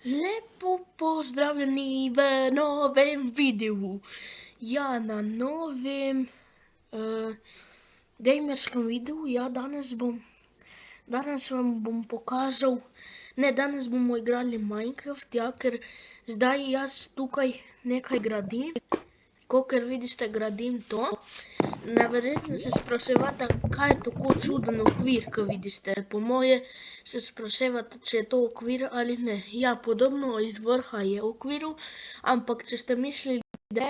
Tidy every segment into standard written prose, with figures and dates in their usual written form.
Lepo pozdravljeni v novem videu. Ja, na novem gamerskem videu. Ja, danes vam bom pokazal, danes bomo igrali Minecraft, ja, ker zdaj jaz tukaj nekaj gradim. Kakor vidite, gradim to. Najverjetneje se spraševate, kaj je tako čuden okvir, ko vidite. Po moje se spraševate, če je to okvir ali ne. Ja, podobno iz vrha je okviru, ampak če ste mislili, da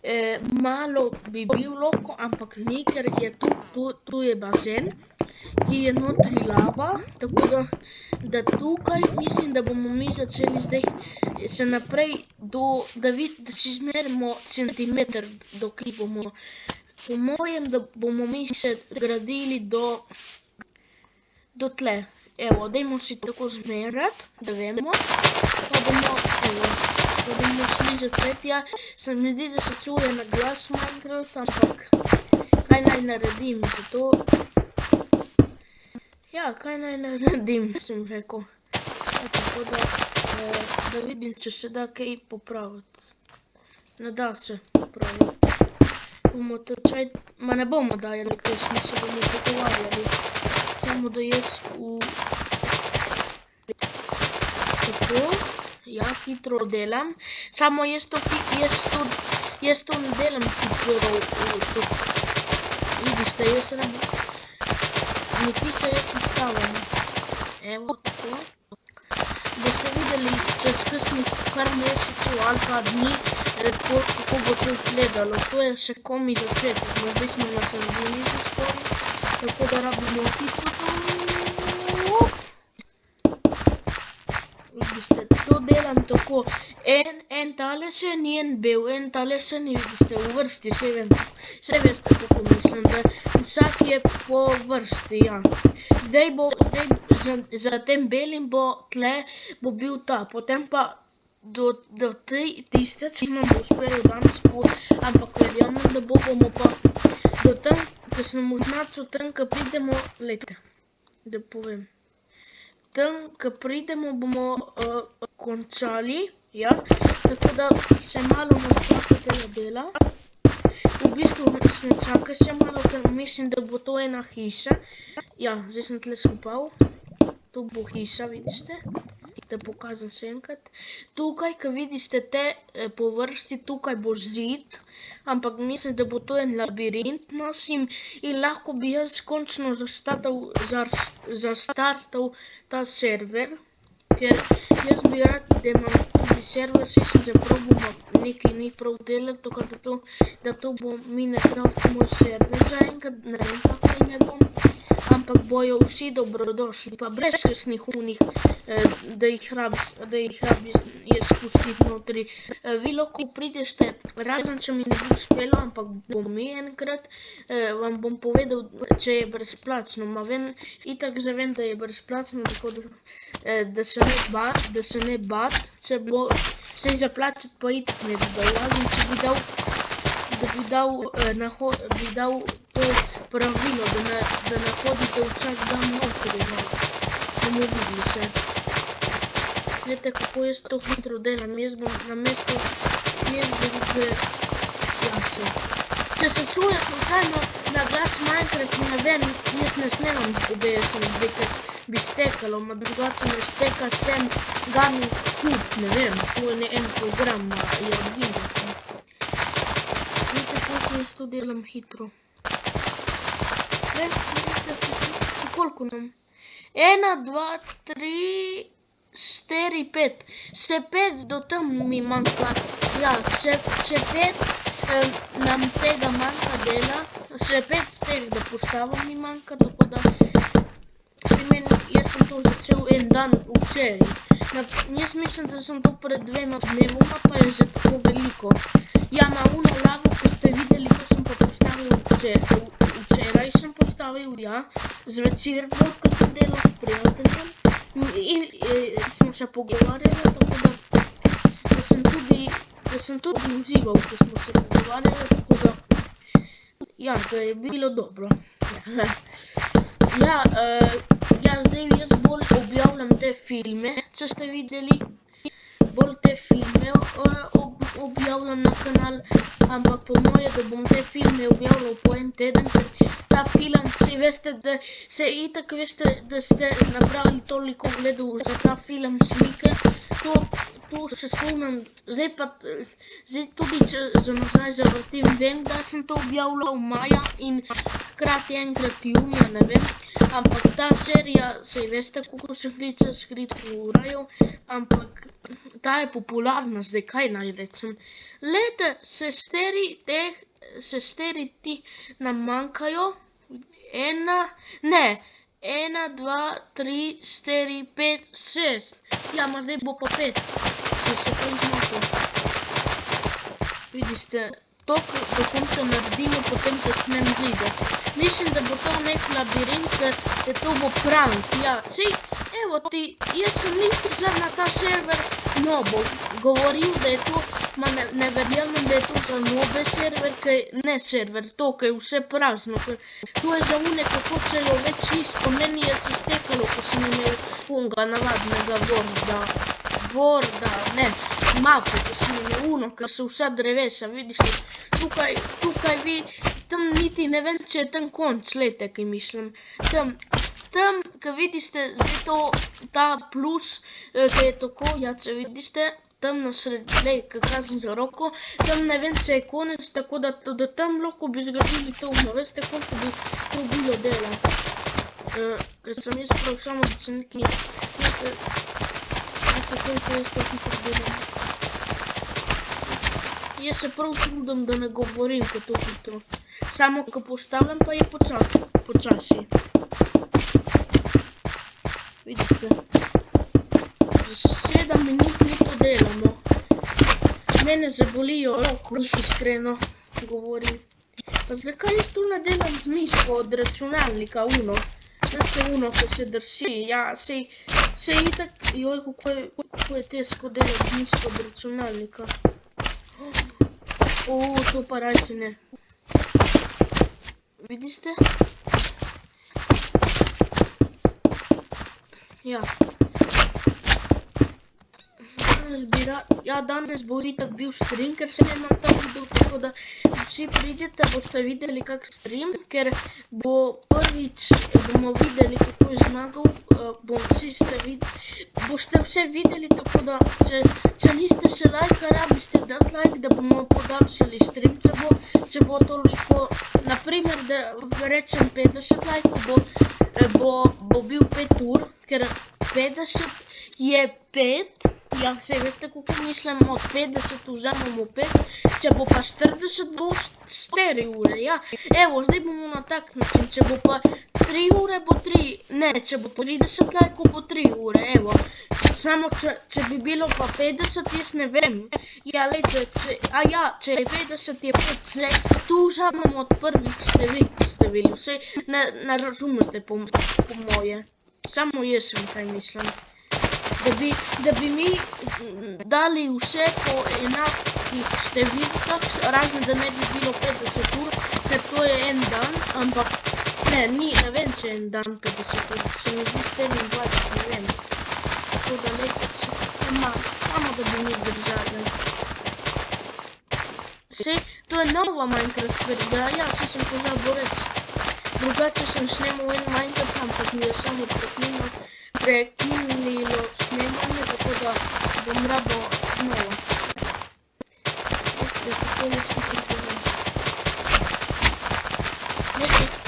je malo bi bil lahko, ampak ni, ker je tu je bazen, ki je notri lava, tako da tukaj mislim, da bomo mi začeli zdaj se naprej, da si izmerimo centimeter, dokaj bomo. Po mojem, da bomo mi še gradili do tle. Evo, dajmo si tako zmerati, da vemo. Pa bomo šli začeti. Ja, se mi zdi, da se čuje na glas Minecraft, ampak kaj naj naredim za to? Ja, kaj naj naredim, sem rekel. Tako da vidim, če se da kaj popraviti. Ne da se popraviti. Bomo tečaj, ma ne bomo dajali pesmi, se bomo pogovarjali. Samo da jaz tako, ja, hitro delam. Samo jaz to ne delam hitro. Vidite, jaz nekaj se jaz ustavim. Evo, tako. Boste videli čez kakšnih par mesecev ali pa dni, kako bo to izgledalo. To je še komi začetek, zdaj smo na sredini že skoraj, tako da rabimo hitro to. Vidite, to delam tako, en talesen in en bel, en talesen in vidite, v vrsti, vse veste, kako mislim, da vsak je po vrsti, ja. Zdaj za tem belim tle bo bil ta, potem pa do tiste, če nam bo uspelo danes, ampak verjamem, da bomo pa do tam, ko sem možnaco tam, ko pridemo, lejte, da povem. Tam, ko pridemo, bomo končali, ja, tako da se malo nas čakate na dela. V bistvu se ne čaka še malo, ker mislim, da bo to ena hiša. Ja, zdaj sem tle skupal. Tu bo hiša, vidite? Da pokazam še enkrat. Tukaj, ko vidite te po vrsti, tukaj bo zid, ampak mislim, da bo to en labirint nosim in lahko bi jaz končno zastartal ta server, ker jaz bi rad, da imam tudi server, si sem zaprobal, nekaj ni prav delati, tako da to bo Minecraft moj server zaenkrat, ne vem kako ime bom. Ampak bojo vsi dobrodošli, pa brez kakšnih unih, da jih rabi jaz pustiti notri. Vi lahko pridete, razen če mi ne bo uspelo, ampak bom mi enkrat, vam bom povedal, če je brezplačno. Ma vem, itak zavem, da je brezplačno, tako da se ne bat, če bo se zaplačati, pa itak ne bi dal. Razen, če bi dal to pravilo, da ne hodite vsak dan notri, bomo videli se. Vete, kako jaz to hitro delam, jaz bom na mesto, če se čuje slučajno na glas Minecraft, ne vem, jaz ne snemam z OBS-om, ker bi stekalo, ma drugače ne steka s tem Gami Hub, ne vem, to je en program, je od Windowsa. Vidite, koliko jaz to delam hitro. Se koliko nam? 1, 2, 3, 4, 5. Še 5 do tam mi manjka. Ja, še 5 nam tega manjka dela. Še 5 teh, da postavim mi manjka, tako da jaz sem to začel en dan včeraj. Jaz mislim, da sem to pred 2 dnevoma, pa je že tako veliko. Ja, na uno lavo, ko ste videli, ko sem pa postavil včeraj sem postavil, ja, zvečer, ko sem delal s prijateljem in smo se pogovarjali, tako da sem tudi užival, ko smo se pogovarjali, tako da, ja, da je bilo dobro. Ja, zdaj jaz bolj objavljam te filme, če ste videli, bolj te filme objavljam na kanal, ampak po moje, da bom te filme objavljal po en teden, ker ta film, saj veste, da se itak veste, da ste nabrali toliko gledov za ta film slike, to se spomnim, zdaj tudi, če za nazaj zavrtim, vem, da sem to objavljal maja in hkrati enkrat junija, ne vem, ampak ta serija, saj veste, kako se kliče Skrit v raju, ampak ta je popularna, zdaj kaj naj rečem. Glejte, sesteri ti nam manjkajo, 1, 2, 3, 4, 5, 6. Ja, ma zdaj bo pa 5. Se to izmaklo. Vidite, to do konca naredimo, potem začnem zidati. Mislim, da bo to nek labirint, ker to bo prank. Ja, sej, evo ti, jaz sem nikdar na ta server nobo govoril, da je to, ma ne verjamem, da je to za nobe server, ne server, to, kaj je vse prazno, ker to je za une, ko hočejo več isto, meni je se stekalo, ko sem imel unga navadnega Worda, ne, mapo, ko sem imel uno, ker so vsa drevesa, vidiš, tukaj vi, tam niti ne vem, če je tam konc, lejte, kaj mislim, tam, kaj vidite, zdaj to, ta plus, kaj je tako, ja, če vidite, tam na sredlej, kaj kažem za roko, tam ne vem, če je konec, tako da tam lahko bi zgradili to, no, veste, koliko bi to bilo dela, ker sem jaz prav samo, da sem neki, koliko jaz to hitro delam. Jaz se prav trudim, da ne govorim, ko to hitro. Samo, ko postavljam, pa je počasi. Vidite, za 7 minut mi to delamo. Mene zabolijo roko, iskreno govorim. Pa zakaj jaz tu ne delam z miško od računalnika, uno? Veste, uno, ko se drži, ja, sej itak, joj, kako je težko delati z miško od računalnika. To pa raj se ne. Vidite? Ja. Danes bo itak bil stream, ker se nemam ta video, tako da vsi pridete, boste videli kak stream, ker bo prvič, bomo videli, kako je zmagal, boste vse videli, tako da, če niste še lajka, rabiste dati like, da bomo podaljšali stream, če bo toliko, naprimer, da rečem 50 lajkov, bo bil 5 ur, ker 50 je 5, ja, sej veste, kako mislim, od 50 vzamemo 5, če bo pa 40, bo 4 ure, ja. Evo, zdaj bomo na tak način, če bo pa 3 ure, bo 3, ne, če bo 30 lajkov, bo 3 ure, evo. Samo, če bi bilo pa 50, jaz ne vem. Ja, lejte, če je 50, je 5, tu vzamemo od prvih števil, vse ne razumete po moje. Samo jaz sem kaj mislim. Da bi mi dali vse po enakih številkah, razen da ne bi bilo 50 ur, ker to je en dan, ampak ne vem, če je en dan 50 ur, se mi zdi 24, ne vem. Tako da lejte, samo da bi mi zdržali. Sej, to je nova Minecraft verzija, ja, sej sem pozabil reči. Drugače sem snemal en Minecraft, ampak mi je samo prekinilo snemanje, tako da bom rabo nova.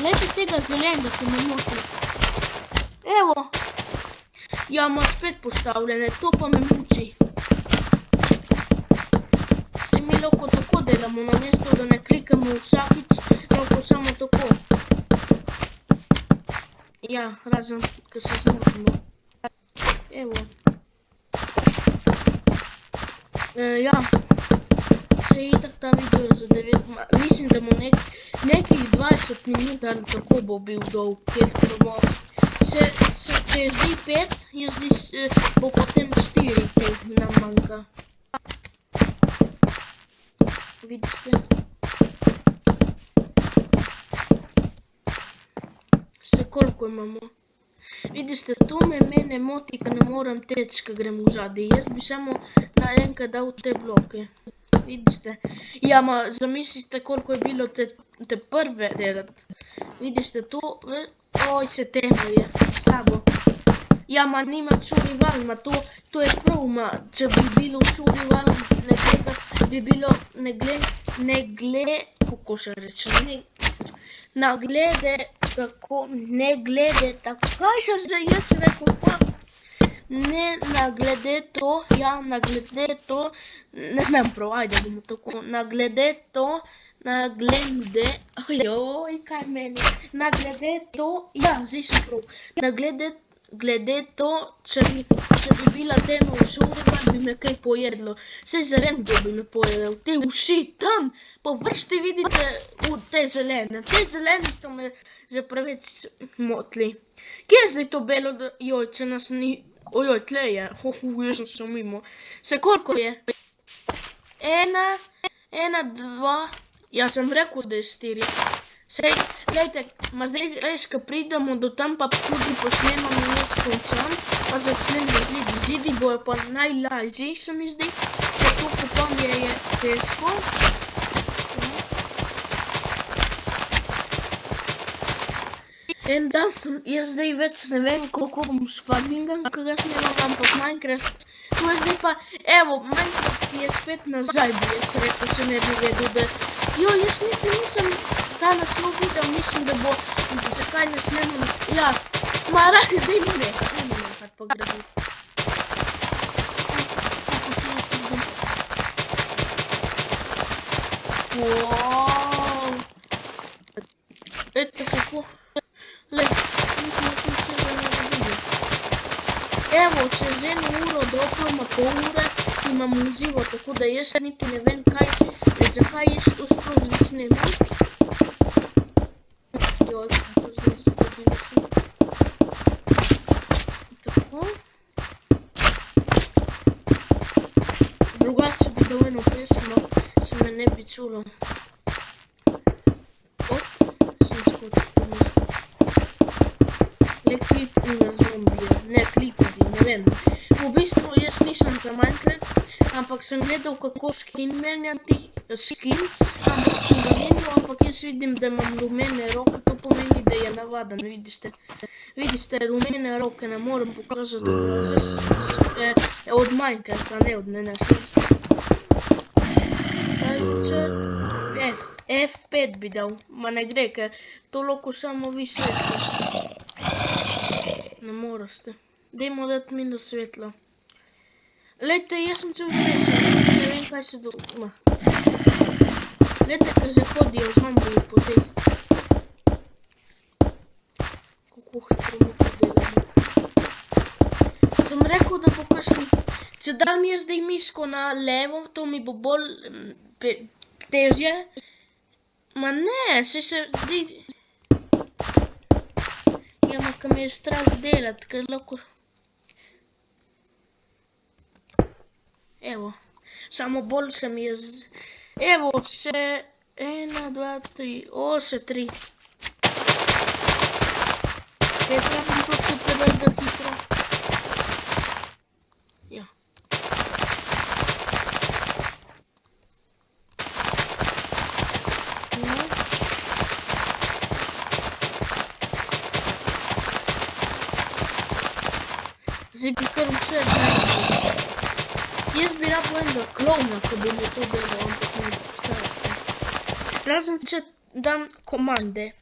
Lejte tega zelenega, ki me moti. Evo. Ja, ima spet postavljene, to pa me muči. Sej mi lahko tako delamo, namesto da ne klikamo vsakič, lahko samo tako. Ja, razen, ko se zmotimo. Evo. Ja. Sej itak ta video je za 9, mislim, da bo nekih 20 minut ali tako bo bil dolg, ker bomo, če je zdaj 5, bo potem 4 teh nam manjka. Vidite? Koliko imamo? Vidite, to mene moti, ker ne morem teč, ker grem v zadnji. Jaz bi samo naenkrat dal te bloke. Vidite? Ja, ma zamislite, koliko je bilo te prve delat. Vidite, to, oj, se tema je, slabo. Ja, ma nima survival, ma to je prav, ma če bi bilo survival, nekega bi bilo kako se reče, naglede, kako, ne glede, tako, kaj še zdaj jaz rekel, pa, ne naglede to, ja, naglede to, ne znam prav, ajde bomo tako, naglede to, ojoj, kaj meni, naglede to, ja, zdaj sem prav, glede to, če bi bila tema v survival, bi me kaj pojedlo, saj zavem, da bi me pojedel, te uši tam, po vrsti vidite te zelene so me že preveč motli. Kje je zdaj to belo, joj, če nas ni, ojoj, tle je, jaz sem mimo, se koliko je? 1, 2, ja sem rekel, da je 4. Sej, glejte, ma zdaj res, ko pridemo do tam, pa tudi posnemamo jaz koncem, pa začnemo zidi bojo pa najlažji, se mi zdi, ker to kupam je težko. En dan, jaz zdaj več ne vem, koliko bom s farmingom, ko ga snemam, ampak Minecraft, to je zdaj pa, evo, Minecraft je spet nazaj, bi jaz rekel, se ne bi vedel, da, jaz nisem danes svoj video, mislim, da bo, zakaj ne snemam, ja, ma raje, daj mi nekaj pograditi. Wow. Eto kako. Lej, mislim, da sem se ga naredil. Evo, čez 1 uro, dopolno pol ure imam uzivo, tako da jaz niti ne vem zakaj jaz to sploh zdaj snemam. Joj, to zdaj zgodilo se. Tako. Drugače bi dal eno pesmo, se me ne bi čulo. Sem skočil to mesto. Ne vem. V bistvu jaz nisem za Minecraft, ampak sem gledal, kako skin menjati, ampak sem ga menil, ampak jaz vidim, da imam rumene roke, to pomeni, da je navaden, vidite, rumene roke, ne morem pokazati od Minecrafta, ne od mene, F5 bi dal, ma ne gre, ker to lahko samo vi svetlo. Ne moraste. Dajmo dati minus svetlo. Lejte, jaz sem se vzresel, ne vem, kaj se doma. Lejte, ker se hodijo zombiji po teh. Kako hitro mi to delamo. Sem rekel, da bo kakšni... Če dam jaz zdaj miško na levo, to mi bo bolj težje. Ma ne, se zdi... Ja, ma ka me je strah delat, ker lahko... Evo, samo bolj se mi je... Evo, še... 1, 2, 3, še 3. Spet rabim to super da hitro. Ja. Zdaj bi kar vse znali. Jaz bi rabo enega klovna, ko bi mi to delo, ampak ne postaviti. Razen, če dam komande.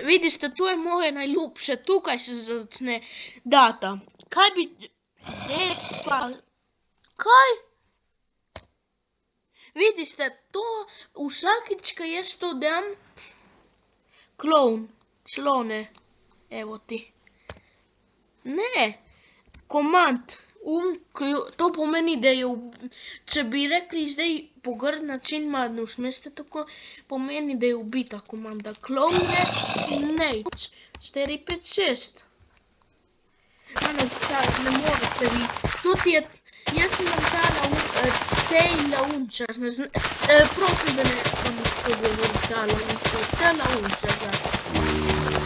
Vidite, to je moje najljubše, tukaj se začne data. Kaj bi... pa... Kaj? Vidite, to vsakič, ko jaz to dam... Klovn, slone, evo ti. Ne, komand. To pomeni, da je, če bi rekli zdaj po grd način, ne smeste tako, pomeni, da je ubita komanda. Klon je nič. 4, 5, 6. Ne morete vi. Tudi je, jaz sem nam dala tej launcher. Prosim, da ne vam to govori ta launcher. Ta launcher, da.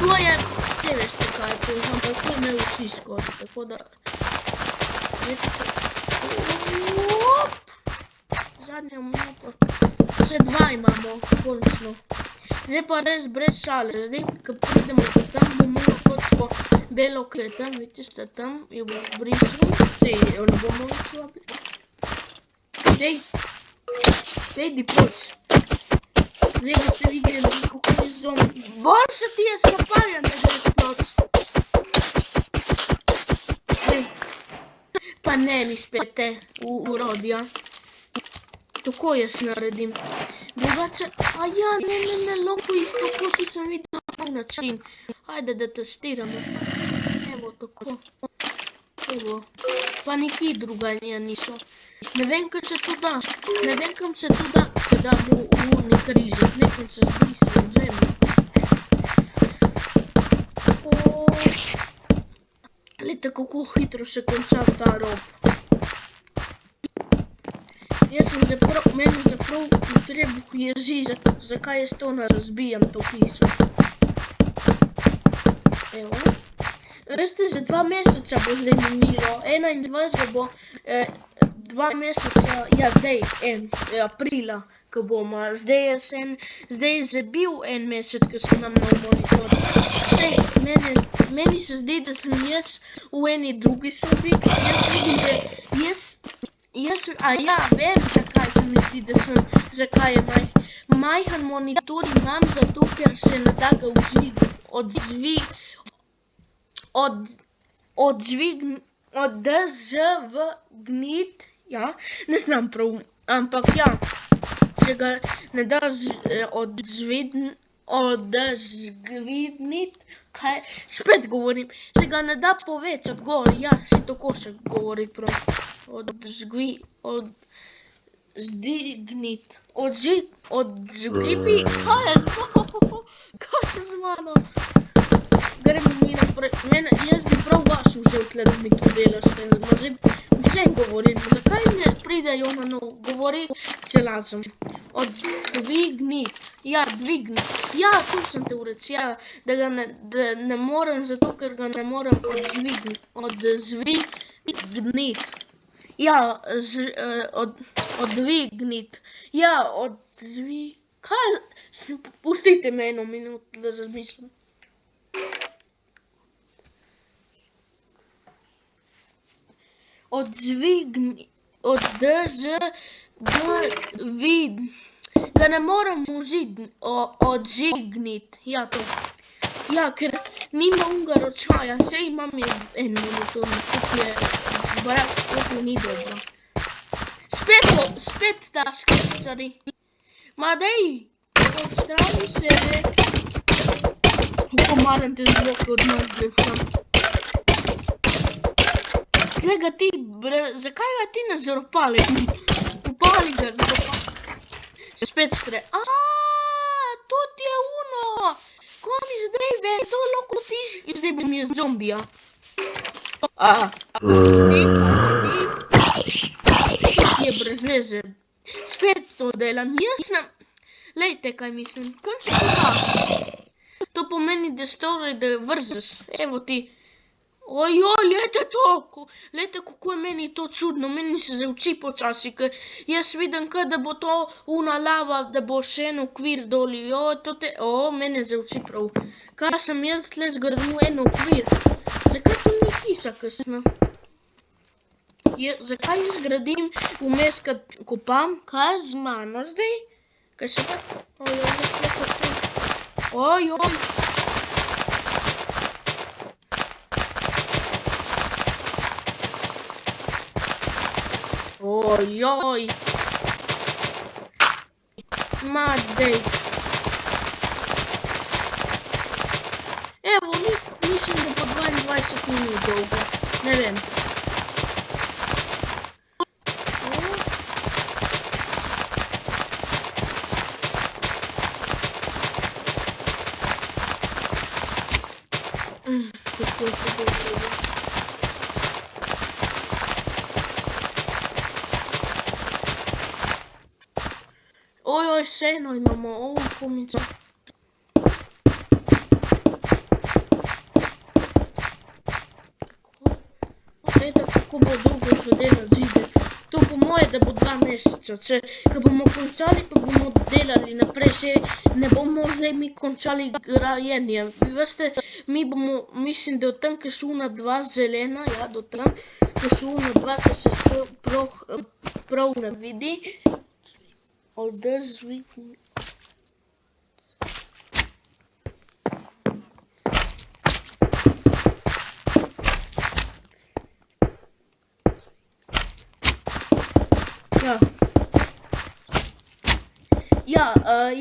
To je Vse veste, kaj je to, ampak to ne vsi skoraj, tako da... Zadnja minuta. Še 2 imamo, končno. Zdaj pa res brez šale, zdaj, ko pridemo do tam, bomo kocko belo, ki je tam, vidite, tam, jo bo brisal, sej, jo ne bomo več vabili. Dej, vedi proč. Zdaj boste videli, kako je zombi. Boljše ti je spapaljan, da greš proč. Zdaj, pa ne mi spete v urodja. Tako jaz naredim. Drugače, a ja, ne, lahko jih tako si sem videl na način. Ajde, da testiramo. Evo, tako. Evo. Pa niki druganja niso. Ne vem, kaj se tu da. Ne vem, kam se tu da, da bo v nek rižek. Nekaj se zbrisne v zemlji. Glejte, kako hitro se konča ta rob. Meni zaprav potrebu ježi, zakaj jaz to ne razbijam to hišo. Evo. Veste, že 2 meseca bo zdaj minilo, 21 bo 2 meseca, ja zdaj, aprila, ko bomo. Zdaj je že bil 1 mesec, ko sem nam nov monitor. Sej, meni se zdi, da sem jaz v eni drugi sobi, jaz vidim, da vem, zakaj se mi zdi, zakaj je majhen monitor imam, zato ker se ne da ga odzvignit, ja, ne znam prav, ampak ja, se ga ne da odzvignit, kaj, spet govorim, se ga ne da povečati gor, ja, si tako se govori prav. Odzgibi, kaj se z mano? Gremo mi naprej, jaz bi prav vas vzel tle, da mi to delaste, vsem govorim, zakaj ne pridejo na nov, govori se lazem. Odzvignit, ja, dvignit, ja, tu sem te urec, ja, da ga ne morem, zato ker ga ne morem odzvignit. Ja, odvignit. Ja, kaj? Pustite me 1 minuto, da razmislim. Ga ne morem odzignit. Ja, to. Ja, ker nima unga ročaja, sej imam 1 monitor, kako ni dobro. Spet ta škrčari. Ma dej, odstrani se. Kako maram te zvoke od nas gliham. Zdaj ga ti, zakaj ga ti ne zaropali? Upali ga zaropali. Spet stre. To ti je uno. Ko mi zdaj ve, to lahko ti, zdaj bi mi je zombija. Je brez veze. Spet to delam. Jaz ne... Lejte, kaj mislim. Kam se to da? To pomeni, da stori, da vrzeš. Evo ti. Ojoj, lejte to. Lejte, kako je meni to čudno. Meni se zavči počasi, ker jaz vidim, da bo to una lava, da bo še en okvir doli. Mene zavči prav. Kaj sem jaz tle zgradil en okvir? Zakaj to ni hiša, kasno? Zakaj jaz gradim vmes, kad kopam? Kaj z mano zdaj? Kaj se pa? Ojoj. Ojoj. Ma dej. Evo, mislim, da po 22 minut dolgo. Ne vem. Kako je to dobro. Ojoj, seno imamo, ovo pomica. za delati zide. To po moje, da bo 2 meseca. Ko bomo končali, pa bomo delali naprej. Še ne bomo zdaj mi končali grajenje. Veste, mi bomo, mislim, da od tam, ko so ona 2 zelena, ja, do tam, ko so ona 2, ko se prav ne vidi.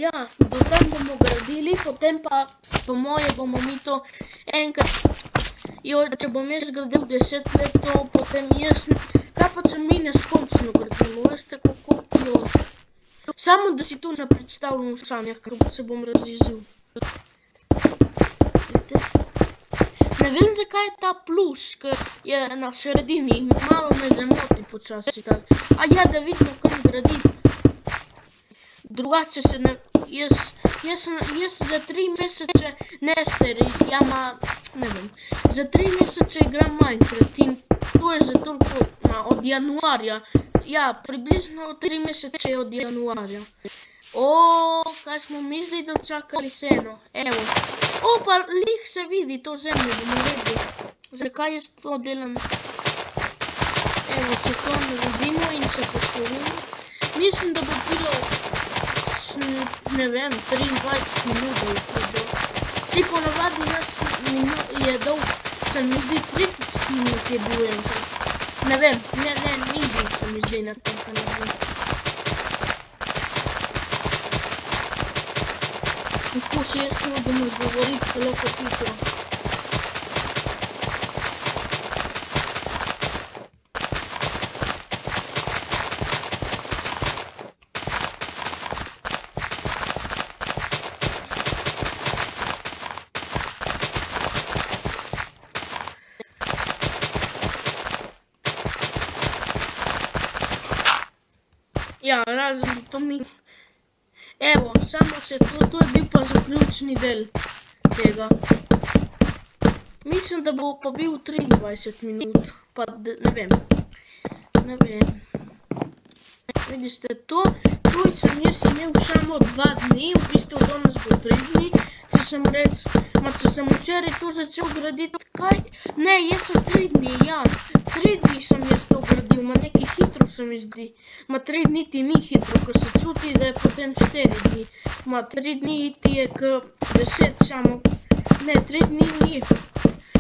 Ja, do tam bomo gradili, potem pa po moje bomo mi to enkrat, če bom jaz gradil 10 let, to potem jaz, kaj pa če mi neskončno gradimo, veste kako, samo da si to ne predstavljam v sanjah, kako se bom razjezil. Ne vem, zakaj je ta plus, ki je na sredini, malo me zamoti počasi tako. A ja, da vidimo, kam graditi. Drugače se ne, jaz za 3 mesece, ne stari, ne vem, za 3 mesece igram Minecraft in to je za toliko, od januarja, ja, približno 3 mesece od januarja. Kaj smo mi zdaj dočakali seno, evo, pa lih se vidi to zemljo, bomo vedeli, zakaj jaz to delam, evo, se to naredimo in se poslovimo, mislim, da bo bilo, ne vem, 23 minut, si ponavadi je dolg, se mi zdi 30 minut je bil enkrat, ne vem, ni bil se mi zdi na tem kanalu. Kako še jaz ne bomo govoriti, lahko tiho. Ja, razen to mi, evo, samo še to je bil pa zaključni del tega. Mislim, da bo pa bil 23 minut, pa ne vem. Vidite, to sem jaz imel samo 2 dni, v bistvu danes bo 3 dni, če sem včeraj to začel graditi, kaj? Ne, jaz sem 3 dni, ja, 3 dni sem jaz to gradil, nekaj hitro se mi zdi. 3 dni ti ni hitro, ko se čuti, da je potem 4 dni. 3 dni ti je k 10 samo, ne, 3 dni ni.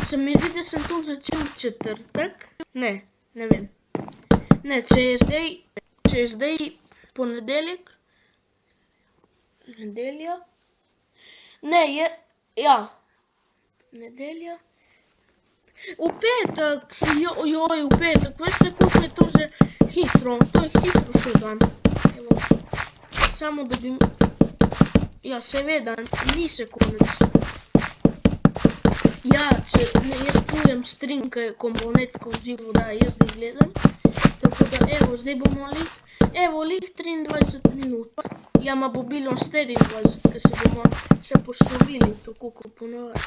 Se mi zdi, da sem to začel v četrtek, ne vem. Ne, če je zdaj ponedeljek, nedelja, ne, ja, nedelja, v petek, v petek, veste, koliko je to že hitro, to je hitro še dan, evo, samo da bi, ja, seveda, ni se konec, ja, jaz čujem strinke, komponetko v živo, da jaz ne gledam, tako da, evo, zdaj bomo lih 23 minut, ja, ma bo bilo 24, ker se bomo se poslovili, tako kot ponovadi.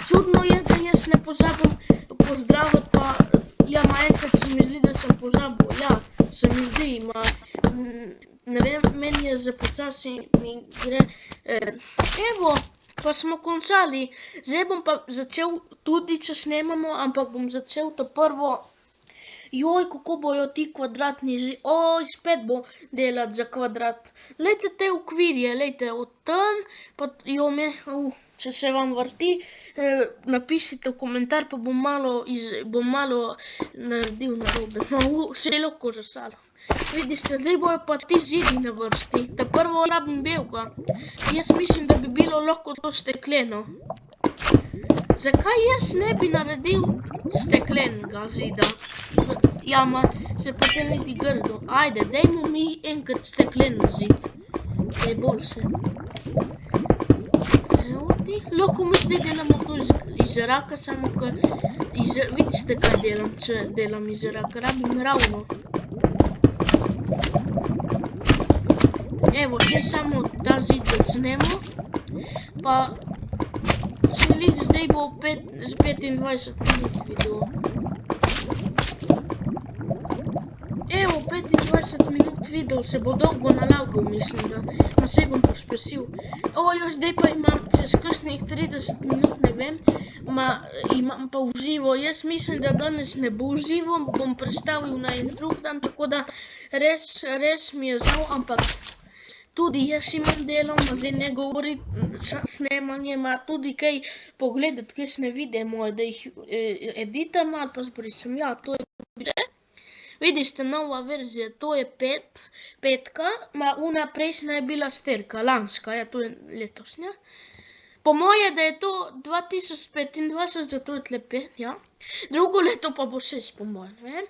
Čudno je, da jaz ne pozabim pozdraviti, pa, ja, enkrat se mi zdi, da sem pozabil, ja, se mi zdi, ne vem, meni je za počasi mi gre, evo, pa smo končali, zdaj bom pa začel, tudi če snemamo, ampak bom začel to prvo, kako bojo ti kvadratni spet bo delati za kvadrat. Lejte te okvirje, lejte od tam, pa če se vam vrti, napišite v komentar, pa bom malo naredil narobe. Vse lahko za salo. Vidite, zdaj bojo pa ti zidi na vrsti. Da prvo rabim belega. Jaz mislim, da bi bilo lahko to stekleno. Zakaj jaz ne bi naredil steklenega zida? Ja, se potem vidi grdo. Ajde, dajmo mi enkrat stekleno zid. Je bolj se. Evo ti. Lahko mi zdaj delamo to iz zraka, samo ker vidite, kaj delam, če delam iz zraka. Rabim ravno. Evo, zdaj samo ta zid začnemo. Pa zdaj bo 25 minut video. 25 minut video se bo dolgo nalagal, mislim, da ma sej bom pospešil. Zdaj pa imam čez kakšnih 30 minut, ne vem, imam pa v živo. Jaz mislim, da danes ne bo v živo, bom prestavil na en drug dan, tako da res mi je žal, ampak tudi jaz imam delo, zdaj ne govori snemanje, tudi kaj pogledati, kakšne videe moje, da jih editam ali pa zbrisam. Ja, to je že. Vidite, nova verzija, to je petka, ona prejšnja je bila sterka, lanska, ja, to je letosnja. Po moje, da je to 2025, zato je tle 5, ja. Drugo leto pa bo 6, po moje, ne vem.